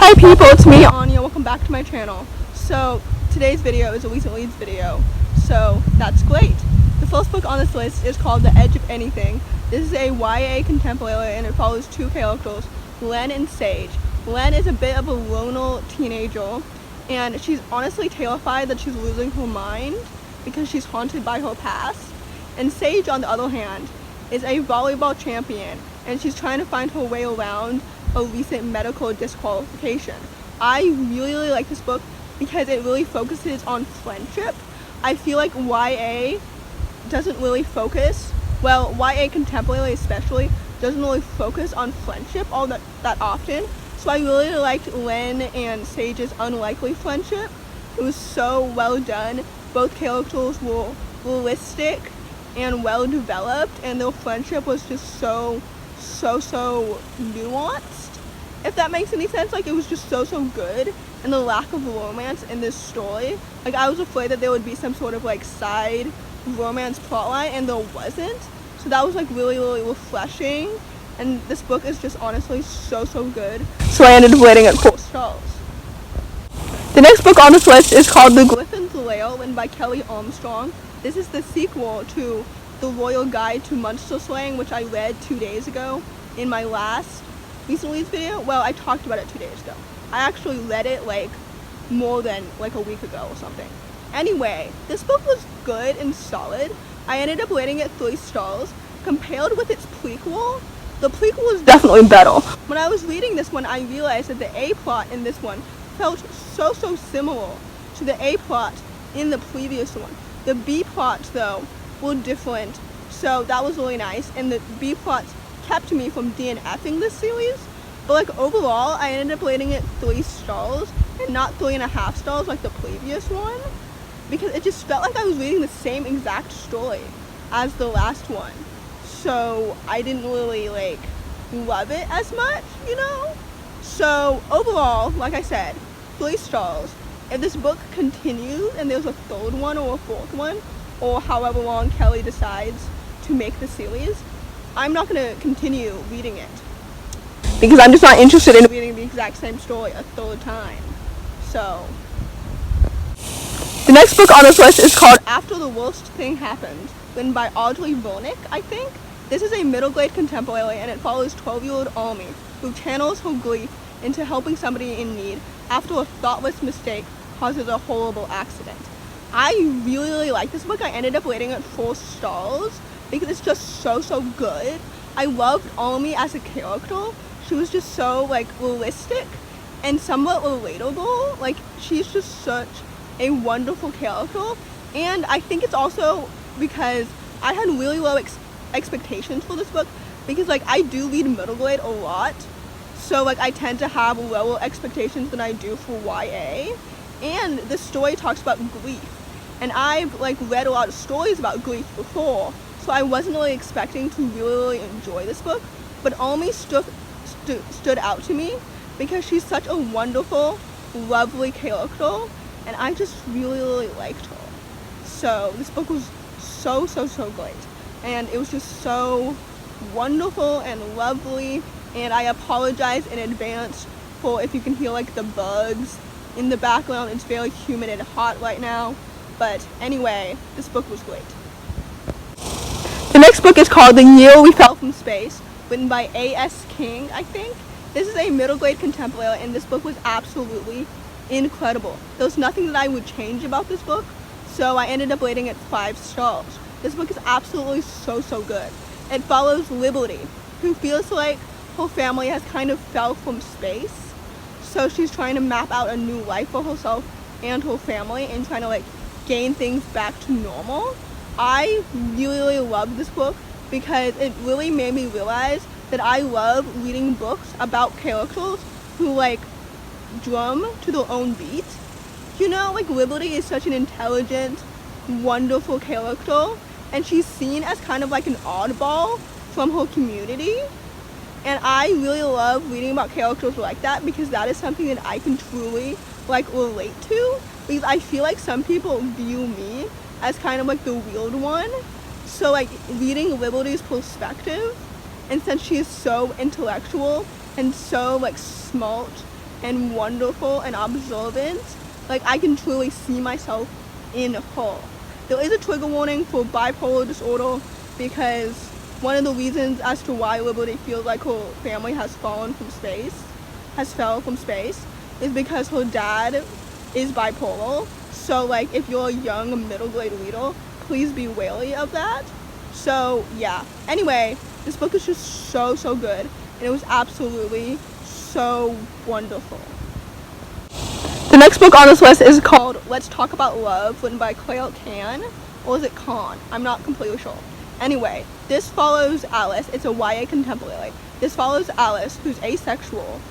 Hi people, it's me, Anja. Welcome back to my channel. So today's video is a recent leads video, so that's great. The first book on this list is called The Edge of Anything. This is a YA contemporary and it follows two characters, Len and Sage. Len is a bit of a loner teenager and she's honestly terrified that she's losing her mind because she's haunted by her past. And Sage, on the other hand, is a volleyball champion and she's trying to find her way around a recent medical disqualification. I really like this book because it really focuses on friendship. I feel like YA doesn't really focus, well, YA contemporary especially, doesn't really focus on friendship all that often. So I really liked Len and Sage's unlikely friendship. It was so well done. Both characters were realistic and well developed, and their friendship was just so nuanced, if that makes any sense. Like, it was just so good, and the lack of romance in this story, like, I was afraid that there would be some sort of like side romance plotline, and there wasn't. So that was like really refreshing, and this book is just honestly so good. So I ended up rating it 4 stars. The next book on this list is called The Griffins Layout Win by Kelley Armstrong. This is the sequel to The Royal Guide to Monster Slaying, which I read 2 days ago in my last recent leads video. Well, I talked about it 2 days ago. I actually read it like more than like a week ago or something. Anyway, this book was good and solid. I ended up rating it 3 stars. Compared with its prequel, the prequel was definitely better. When I was reading this one, I realized that the A plot in this one felt so similar to the A plot in the previous one. The B plots, though, were different, so that was really nice, and the B plots kept me from DNFing this series. But like overall, I ended up rating it 3 stars and not 3.5 stars like the previous one, because it just felt like I was reading the same exact story as the last one. So I didn't really like love it as much, you know? So overall, like I said, 3 stars. If this book continues and there's a 3rd one or a 4th one, or however long Kelley decides to make the series, I'm not going to continue reading it, because I'm just not interested in reading the exact same story a 3rd time. So the next book on this list is called After the Worst Thing Happened, written by Audrey Vernick, I think. This is a middle grade contemporary and it follows 12-year-old Army, who channels her grief into helping somebody in need after a thoughtless mistake causes a horrible accident. I really like this book. I ended up rating it 4 stars because it's just so good. I loved Army as a character. She was just so like realistic and somewhat relatable. Like, she's just such a wonderful character, and I think it's also because I had really low expectations for this book, because like I do read middle grade a lot, so like I tend to have lower expectations than I do for YA. And this story talks about grief, and I've like read a lot of stories about grief before, so I wasn't really expecting to really enjoy this book. But Army stood out to me because she's such a wonderful, lovely character, and I just really liked her. So this book was so great, and it was just so wonderful and lovely. And I apologize in advance for if you can hear like the bugs in the background. It's very humid and hot right now, but anyway, this book was great. The next book is called The Year We Fell from Space, written by A.S. King, I think. This is a middle grade contemporary, and this book was absolutely incredible. There's nothing that I would change about this book, so I ended up rating it 5 stars. This book is absolutely so good. It follows Liberty, who feels like her family has kind of fell from space, so she's trying to map out a new life for herself and her family and trying to like gain things back to normal. I really loved this book because it really made me realize that I love reading books about characters who like drum to their own beat. You know, like Liberty is such an intelligent, wonderful character, and she's seen as kind of like an oddball from her community. And I really love reading about characters like that, because that is something that I can truly like relate to, because I feel like some people view me as kind of like the weird one. So like reading Liberty's perspective, and since she is so intellectual and so like smart and wonderful and observant. Like, I can truly see myself in her. There is a trigger warning for bipolar disorder because one of the reasons as to why Liberty feels like her family has fell from space, is because her dad is bipolar. So, like, if you're a young middle grade reader, please be wary of that. So, yeah. Anyway, this book is just so good, and it was absolutely so wonderful. The next book on this list is called Let's Talk About Love, written by Kann, or is it Kann? I'm not completely sure. Anyway, this follows Alice. It's a YA contemporary. This follows Alice, who's asexual,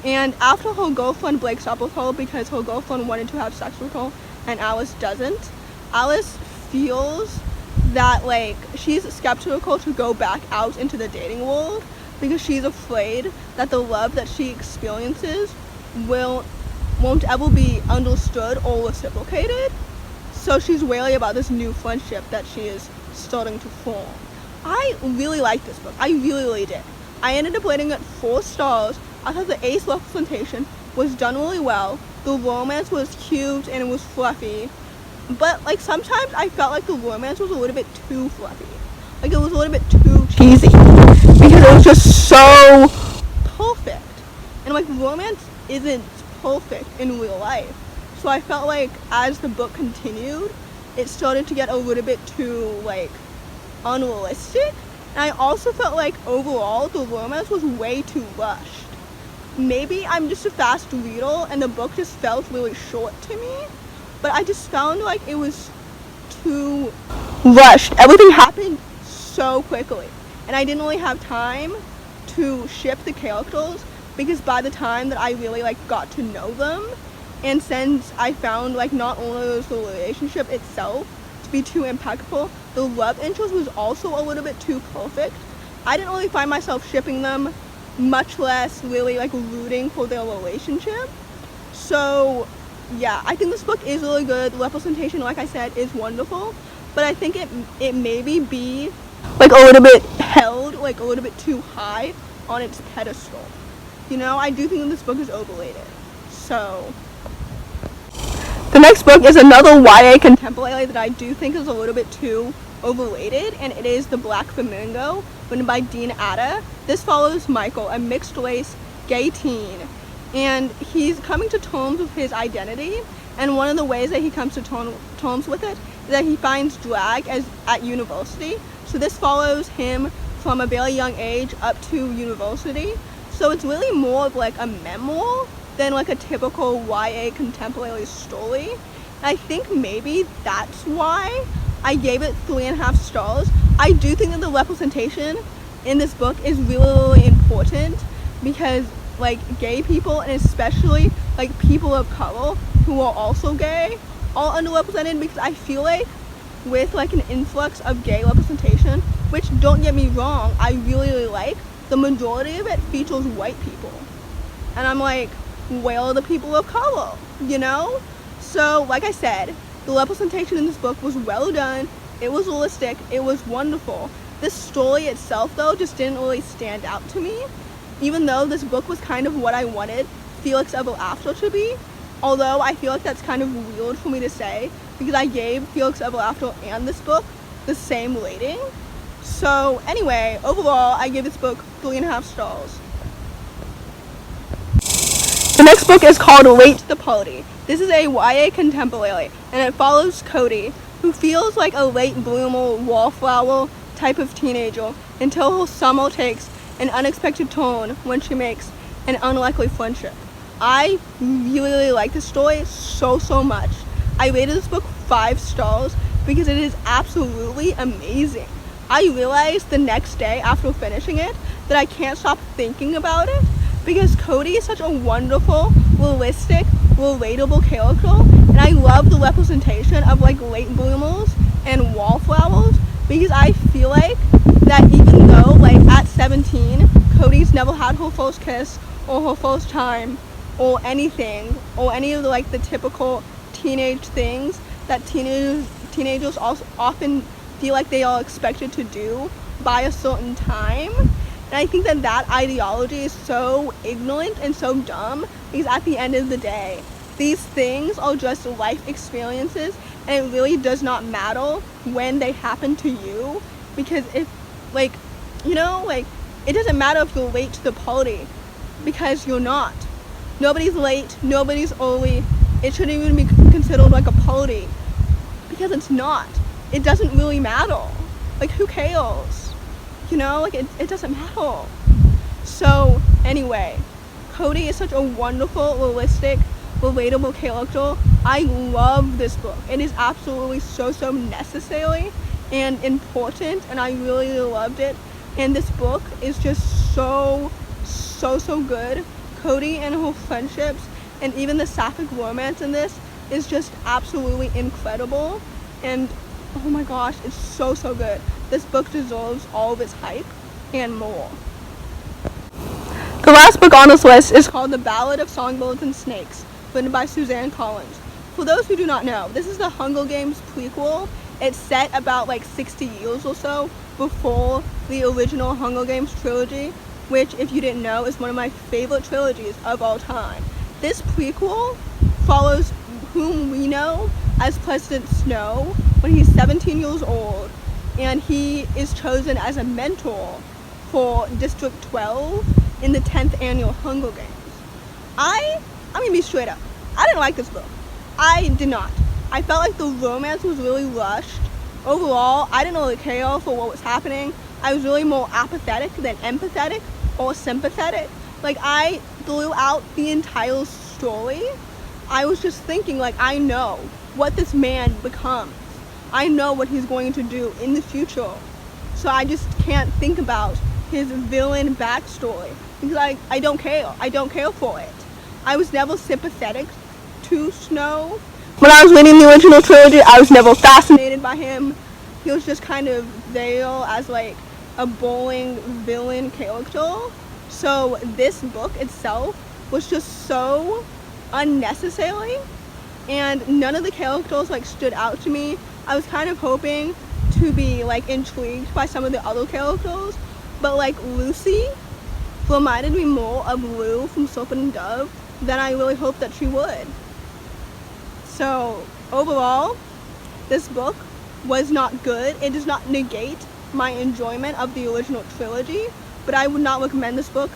and after her girlfriend breaks up with her because her girlfriend wanted to have sex with her and Alice doesn't, Alice feels that, like, she's skeptical to go back out into the dating world because she's afraid that the love that she experiences won't ever be understood or reciprocated. So she's wary about this new friendship that she is starting to form. I really liked this book. I really did. I ended up rating it 4 stars. I thought the ace representation was done really well. The romance was cute and it was fluffy. But, like, sometimes I felt like the romance was a little bit too fluffy. Like, it was a little bit too cheesy. Because it was just so perfect. And, like, romance isn't perfect in real life. So I felt like as the book continued, it started to get a little bit too, like, unrealistic. And I also felt like overall the romance was way too rushed. Maybe I'm just a fast reader and the book just felt really short to me, but I just found like it was too rushed. Everything happened so quickly, and I didn't really have time to ship the characters because by the time that I really like got to know them, and since I found like not only was the relationship itself to be too impeccable, the love interest was also a little bit too perfect. I didn't really find myself shipping them, much less really like rooting for their relationship. So yeah, I think this book is really good. The representation, like I said, is wonderful, but I think it maybe be like a little bit held like a little bit too high on its pedestal. You know, I do think that this book is overrated. So the next book is another YA contemporary that I do think is a little bit too overrated, and it is The Black Flamingo, written by Atta. This follows Michael, a mixed-race gay teen, and he's coming to terms with his identity, and one of the ways that he comes to terms with it is that he finds drag at university. So this follows him from a very young age up to university. So it's really more of like a memoir than like a typical YA contemporary story. And I think maybe that's why I gave it 3.5 stars. I do think that the representation in this book is really, really important because like gay people, and especially like people of color who are also gay, are underrepresented, because I feel like with like an influx of gay representation, which don't get me wrong, I really, really like, the majority of it features white people. And I'm like, where are the people of color, you know? So like I said, the representation in this book was well done, it was realistic, it was wonderful. This story itself though just didn't really stand out to me, even though this book was kind of what I wanted Felix Ever After to be. Although I feel like that's kind of weird for me to say because I gave Felix Ever After and this book the same rating. So anyway, overall I gave this book 3.5 stars. The next book is called Late to the Party. This is a YA contemporary, and it follows Cody, who feels like a late bloomer, wallflower type of teenager until her summer takes an unexpected turn when she makes an unlikely friendship. I really, really like this story so much. I rated this book 5 stars because it is absolutely amazing. I realized the next day after finishing it that I can't stop thinking about it because Cody is such a wonderful, realistic, relatable character, and I love the representation of like late bloomers and wallflowers because I feel like that even though like at 17 Cody's never had her first kiss or her first time or anything or any of the like the typical teenage things that teenagers also often feel like they are expected to do by a certain time, And I think that that ideology is so ignorant and so dumb, because at the end of the day, these things are just life experiences, and it really does not matter when they happen to you, because if, like, you know, like, it doesn't matter if you're late to the party, because you're not. Nobody's late, nobody's early. It shouldn't even be considered like a party, because it's not. It doesn't really matter. Like, who cares? You know, like, it doesn't matter. So anyway, Cody is such a wonderful, realistic, relatable character. I love this book. It is absolutely so necessary and important, and I really loved it. And this book is just so good. Cody and her friendships, and even the sapphic romance in this is just absolutely incredible. And oh my gosh, it's so good. This book deserves all of its hype and more. The last book on this list is called The Ballad of Songbirds and Snakes, written by Suzanne. For those who do not know, this is the Hunger Games prequel. It's set about like 60 years or so before the original Hunger Games trilogy, which, if you didn't know, is one of my favorite trilogies of all time. This prequel follows whom we know as President Snow when he's 17 years old, and he is chosen as a mentor for District 12 in the 10th annual Hunger Games. I'm gonna be straight up. I didn't like this book. I did not. I felt like the romance was really rushed. Overall, I didn't really care for what was happening. I was really more apathetic than empathetic or sympathetic. Like, I, throughout the entire story, I was just thinking, like, I know what this man becomes. I know what he's going to do in the future. So I just can't think about his villain backstory, because I don't care. I don't care for it. I was never sympathetic to Snow. When I was reading the original trilogy, I was never fascinated by him. He was just kind of there as like a boring villain character. So this book itself was just so unnecessary, and none of the characters like stood out to me. I was kind of hoping to be like intrigued by some of the other characters, but like Lucy reminded me more of Lou from Serpent and Dove than I really hoped that she would. So overall, this book was not good. It does not negate my enjoyment of the original trilogy, but I would not recommend this book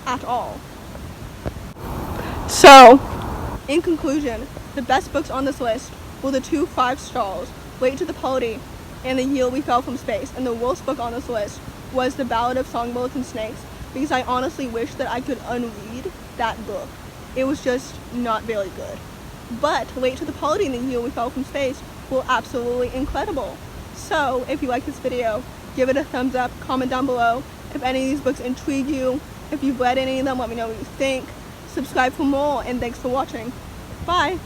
at all. So, in conclusion, the best books on this list were the 2 5 stars, Late to the Party and The Year We Fell from Space, and the worst book on this list was The Ballad of Songbirds and Snakes, because I honestly wish that I could unread that book. It was just not very good. But Late to the Party and The Year We Fell from Space were absolutely incredible. So, if you like this video, give it a thumbs up, comment down below if any of these books intrigue you. If you've read any of them, let me know what you think. Subscribe for more, and thanks for watching. Bye!